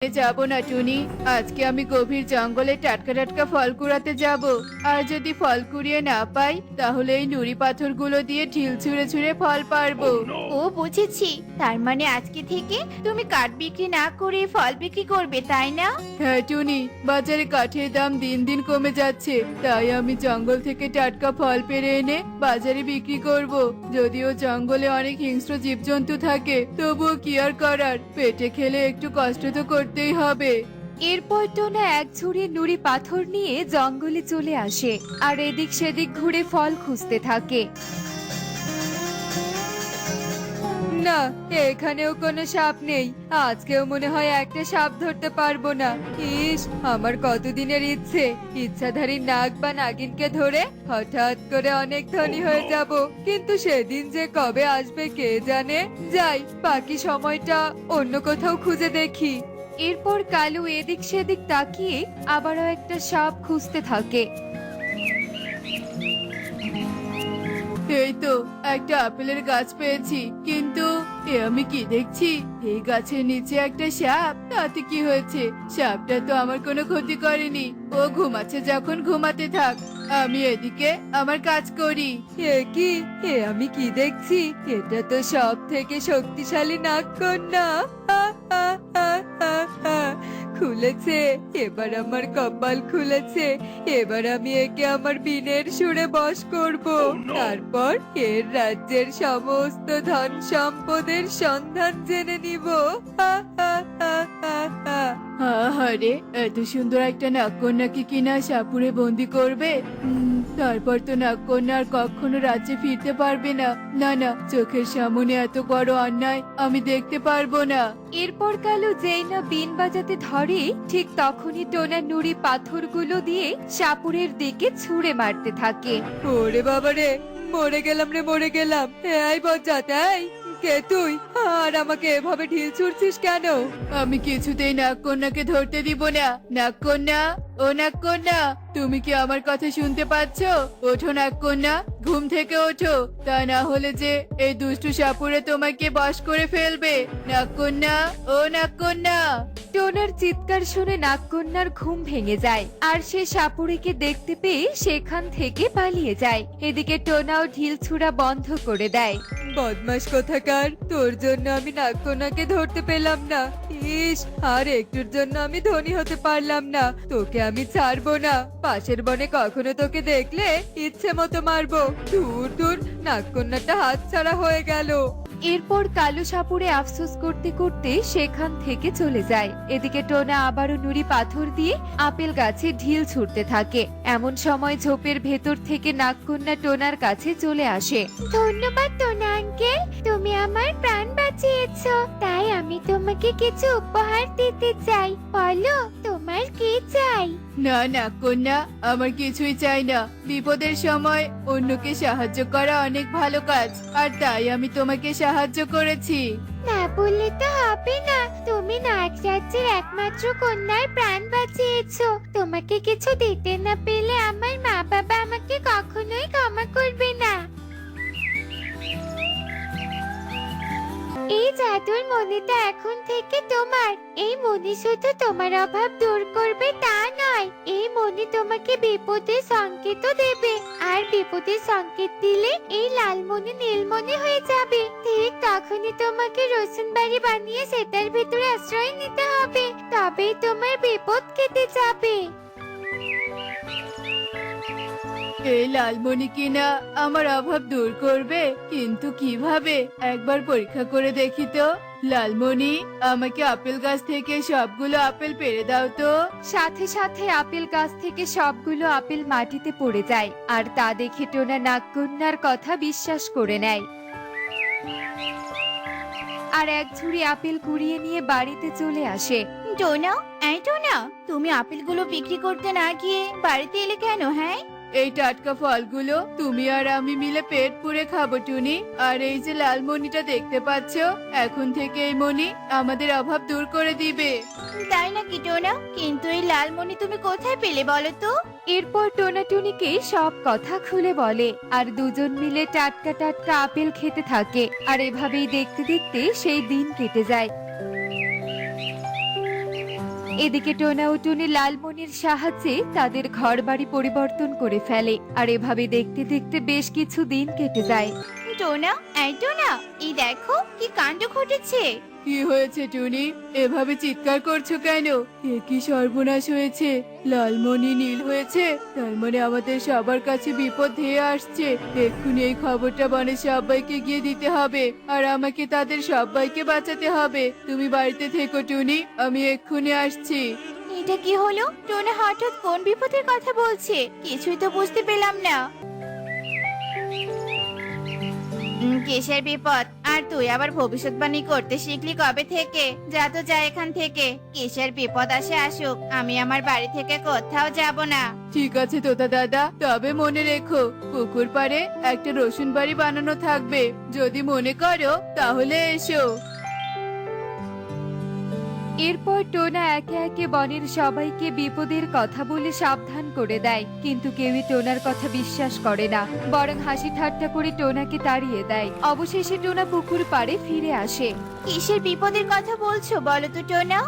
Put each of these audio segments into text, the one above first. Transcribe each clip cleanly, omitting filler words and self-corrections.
যাব না টুনি। আজকে আমি গভীর জঙ্গলে টাটকা টাটকা ফল কুড়াতে যাব। আর যদি ফল কুড়িয়ে না পাই তাহলে এই নুড়ি পাথরগুলো দিয়ে ঢিল ছুঁড়ে ছুঁড়ে ফল পারবো। ও বুঝেছি, তার মানে আজকে থেকে তুমি কাঠ বিক্রি না করে ফল বিক্রি করবে, তাই না? হ্যাঁ টুনি, বাজারে কাঠের দাম দিন দিন কমে যাচ্ছে, তাই আমি জঙ্গল থেকে টাটকা ফল পেড়ে এনে বাজারে বিক্রি করব। যদিও জঙ্গলে অনেক হিংস্র জীবজন্তু থাকে, তবুও কি আর করার, পেটে খেলে একটু কষ্ট তো করতেই হবে। এরপর টোনা এক ঝুড়ি নুড়ি পাথর নিয়ে জঙ্গলে চলে আসে আর এদিক সেদিক ঘুরে ফল খুঁজতে থাকে। না, এখানেও কোনো সাপ নেই। আজকেও মনে হয় একটা সাপ ধরতে পারবো না। ইস, আমার কতদিনের ইচ্ছাধারী নাগ বা নাগিনকে ধরে হঠাৎ করে অনেক ধনী হয়ে যাব, কিন্তু সেদিন যে কবে আসবে কে জানে। যাই, বাকি সময়টা অন্য কোথাও খুঁজে দেখি। এরপর কালু এদিক সেদিক তাকিয়ে আবারও একটা সাপ খুঁজতে থাকে। এই তো একটা আপেলের গাছ পেয়েছি, কিন্তু আমি কি দেখছি, এই গাছের নিচে একটা সাপ। তাতে কি হয়েছে? সাপটা তো আমার কোনো ক্ষতি করেনি। ও ঘুমাচ্ছে, যখন ঘুমাতে থাক, আমি এদিকে আমার কাজ করি। আমি কি দেখছি? এটা তো সব থেকে শক্তিশালী নাগকন্যা। খুলেছে, এবার আমার কপাল খুলেছে। এবার আমি একে আমার বিনের সুরে বশ করব। তারপর এর রাজ্যের সমস্ত ধন সম্পদের সন্ধান জেনে নিব। আরে, এত সুন্দর একটা নাগকন্যাকে কিনা সাপুরে বন্দি করবে? তারপর তো নাগকন্যা আর কখনো রাজ্যে ফিরতে পারবে না। না না, চোখের সামনে এত বড় অন্যায় আমি দেখতে পারবো না। এরপর কালু যেই না বিন বাজাতে ধরে, ঠিক তখনই টোনা নুড়ি পাথরগুলো দিয়ে সাপুরের দিকে ছুঁড়ে মারতে থাকে। ওরে বাবারে, মরে গেলাম রে, মরে গেলাম। এই বজ্জাত, এই কে তুই? আর আমাকে এভাবে ঢিল ছুড়ছিস কেন? আমি কিছুতেই নাগকন্যাকে ধরতে দিব না। নাগকন্যা, ও নাগকন্যা, তুমি কি আমার কথা শুনতে পাচ্ছ? ওঠো নাগকন্যা, ঘুম থেকে ওঠো, তা না হলে যে এই দুষ্টু সাপুরে তোমাকে বশ করে ফেলবে। নাগকন্যা, ও নাগকন্যা। টোনার চিৎকার শুনে নাগকন্যার ঘুম ভেঙে যায় আর সে সাপুড়িকে দেখতে পেয়ে সেখান থেকে পালিয়ে যায়। এদিকে টোনাও ঢিল ছুড়া বন্ধ করে দেয়। বদমাস কোথাকার, তোর জন্য আমি নাগকন্যাকে ধরতে পেলাম না। ইস, আর একটুর জন্য আমি ধনী হতে পারলাম না। তোকে আমি ছাড়বো না। পাশের বনে কখনো তোকে দেখলে ইচ্ছে মতো মারবো। দূর দূর, নাগকন্যাটা হাতছাড়া হয়ে গেল। এরপর কালু সাপুরে আফসোস করতে করতে সেখান থেকে চলে যায়। এদিকে টোনা আবারও নুড়ি পাথর দিয়ে আপেল গাছে ঢিল ছুটতে থাকে। এমন সময় ঝোপের ভেতর থেকে নাগকন্যা টোনার কাছে চলে আসে। ধন্যবাদ টোনা আঙ্কেল, তুমি আমার প্রাণ বাঁচিয়েছো। তাই আমি তোমাকে কিছু উপহার দিতে চাই। বলো, তোমার কি চাই? না নাগকন্যা, আমার কিছুই চাই না। বিপদের সময় অন্যকে সাহায্য করা অনেক ভালো কাজ, আর তাই আমি তোমাকে সাহায্য করেছি। না বললে তো হবে না, তুমি নাগ রাজ্যের একমাত্র কন্যার প্রাণ বাঁচিয়েছো। তোমাকে কিছু দিতে না পেলে আমার মা বাবা আমাকে কখনোই ক্ষমা করবে না। এই জাদুর মণিটা এখন থেকে তোমার। এই মণি শুধু তোমার অভাব দূর করবে তা নয়, এই মণি তোমাকে বিপদের সংকেত দেবে, আর বিপদের সংকেত দিলে এই লাল মণি নীল মণি হয়ে যাবে। ঠিক তখনই তোমাকে রসুন বাড়ি বানিয়ে সেটার ভিতরে আশ্রয় নিতে হবে, তবেই তোমার বিপদ কেটে যাবে। এই লালমণি কিনা আমার অভাব দূর করবে, কিন্তু কিভাবে? একবার পরীক্ষা করে দেখি তো। লালমণি, আমাকে আপেল গাছ থেকে সবগুলো আপেল পেড়ে দাও তো। সাথে সাথে আপেল গাছ থেকে সবগুলো আপেল মাটিতে পড়ে যায় আর তা দেখে টোনা নাগকন্যার কথা বিশ্বাস করে নেয় আর এক ঝুড়ি আপেল কুড়িয়ে নিয়ে বাড়িতে চলে আসে। টোনা, এই টোনা, তুমি আপেলগুলো বিক্রি করতে না গিয়ে বাড়িতে এলে কেন? হ্যাঁ, এই টাটকা ফলগুলো তুমি আর আমি মিলে পেট পুড়ে খাবো টুনি। আর এই যে লাল মণিটা দেখতে পাচ্ছ, এখন থেকে এই মণি আমাদের অভাব দূর করে দিবে। তাই নাকি টোনা? কিন্তু এই লাল মণি তুমি কোথায় পেলে বলো তো? এরপর টোনা টুনিকে সব কথা খুলে বলে আর দুজন মিলে টাটকা টাটকা আপেল খেতে থাকে। আর এভাবেই দেখতে দেখতে সেই দিন কেটে যায়। এদিকে টোনা ও টুনি লালমনির সাহায্যে তাদের ঘরবাড়ি পরিবর্তন করে ফেলে আর এভাবে দেখতে দেখতে বেশ কিছু দিন কেটে যায়। টোনা, এই টোনা, এই দেখো কি কাণ্ড ঘটেছে। কি হয়েছে টুনি? এভাবে চিৎকার করছো কেন? এ কি সর্বনাশ হয়েছে? লালমণি নীল হয়েছে, তার মানে আমাদের সবার কাছে বিপদ ধেয়ে আসছে। এক্ষুনি এই খবরটা বনে সবাইকে গিয়ে দিতে হবে, আর আমাকে তাদের সবাইকে বাঁচাতে হবে। তুমি বাড়িতে থেকো টুনি, আমি এক্ষুনি আসছি। এটা কি হলো? টোনা হঠাৎ কোন বিপদের কথা বলছে? কিছুই তো বুঝতে পেলাম না। কিসের বিপদ? আর তুই আবার ভবিষ্যৎবাণী করতে শিখলি কবে থেকে? যা তো যা এখান থেকে। কিসের বিপদ আসে আসুক, আমি আমার বাড়ি থেকে কোথাও যাব না। ঠিক আছে তোতা দাদা, তবে মনে রেখো পুকুর পাড়ে একটা রসুন বাড়ি বানানো থাকবে। যদি মনে করো তাহলে এসো। এরপর টোনা একে একে বনের সবাইকে বিপদের কথা বলে সাবধান করে দেয়, কিন্তু কেউই টোনার কথা বিশ্বাস করে না, বরং হাসি ঠাট্টা করে টোনাকে তাড়িয়ে দেয়। অবশেষে টোনা পুকুর পাড়ে ফিরে আসে। কিসের বিপদের কথা বলছো বলো তো টোনা?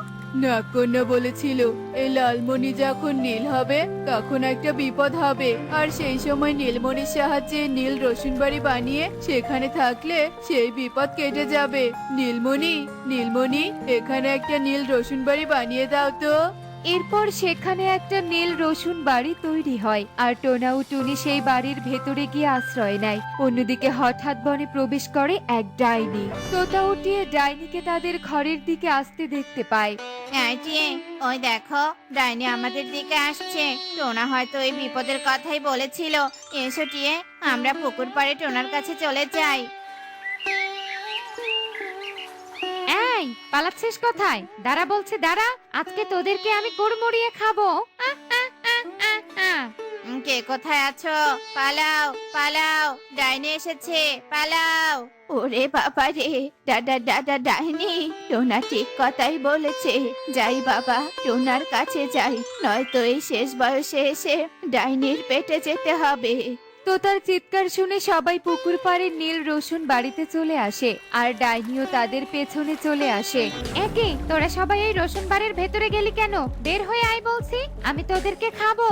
নাগকন্যা বলেছিল এই লালমণি যখন নীল হবে তখন একটা বিপদ হবে, আর সেই সময় নীলমণির সাহায্যে নীল রসুন বাড়ি বানিয়ে সেখানে থাকলে সেই বিপদ কেটে যাবে। নীলমণি, নীলমণি, এখানে একটা নীল রসুন বাড়ি বানিয়ে দাও তো। এরপর সেখানে একটা নীল রসুন বাড়ি তৈরি হয়, আর টোনা ও টুনি সেই বাড়ির ভেতরে গিয়ে আশ্রয় নেয়। অন্যদিকে হঠাৎ বনে প্রবেশ করে এক ডাইনি। তোতা উঠিয়ে ডাইনিকে তাদের ঘরের দিকে আসতে দেখতে পায়। এই টিয়ে, ওই দেখো ডাইনি আমাদের দিকে আসছে। টোনা হয়তো এই বিপদের কথাই বলেছিল। এসো টিয়ে, আমরা পুকুর পাড়ে টোনার কাছে চলে যাই। এই পালাচ্ছিস কোথায়? দাঁড়া বলছে দাঁড়া, আজকে তোদেরকে আমি কুড়মুড়িয়ে খাবো। কে কোথায় আছো? পালাও পালাও, ডাইনি এসেছে, পালাও। ওরে বাবা রে, দাদা দাদা ডাইনি, টোনা ঠিক কথাই বলেছে। যাই বাবা, টোনার কাছে যাই, নয়তো এই শেষ বয়সে এসে ডাইনির পেটে যেতে হবে। তোতার চিৎকার শুনে সবাই পুকুর পাড়ে নীল রসুন বাড়িতে চলে আসে, আর ডাইনিও তাদের পেছনে চলে আসে। একে তোরা সবাই এই রসুন বাড়ির ভেতরে গেলি কেন? বের হয়ে আয় বলছি, আমি তোদেরকে খাবো।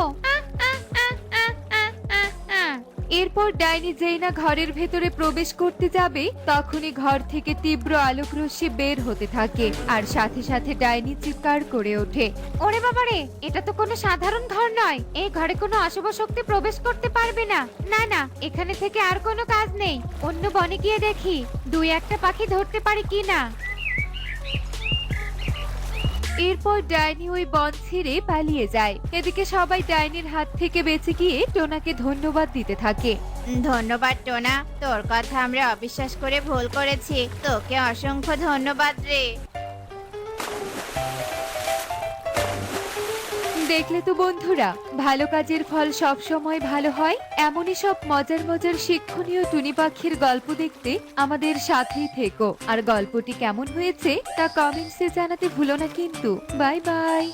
এরপর ডাইনি যেই না ঘরের ভেতরে প্রবেশ করতে যাবে তখনই ঘর থেকে তীব্র আলোকরশ্মি বের হতে থাকে, আর সাথে সাথে ডাইনি চিৎকার করে ওঠে, ওরে বাবারে, এটা তো কোনো সাধারণ ঘর নয়। এই ঘরে কোনো অশুভ শক্তি প্রবেশ করতে পারবে না। না না, এখানে থেকে আর কোনো কাজ নেই। অন্য বনে গিয়ে দেখি দুই একটা পাখি ধরতে পারি কিনা। এরপর ডাইনি ওই বন ছেড়ে পালিয়ে যায়। এদিকে সবাই ডাইনির হাত থেকে বেঁচে গিয়ে টোনাকে ধন্যবাদ দিতে থাকে। ধন্যবাদ টোনা, তোর কথা আমরা অবিশ্বাস করে ভুল করেছি। তোকে অসংখ্য ধন্যবাদ রে। দেখলে তো বন্ধুরা, ভালো কাজের ফল সব সময় ভালো হয়। এমনই সব মজার মজার শিক্ষণীয় টুনি পাখির গল্প দেখতে আমাদের সাথেই থেকো। আর গল্পটি কেমন হয়েছে তা কমেন্টসে জানাতে ভুলো না কিন্তু। Bye bye.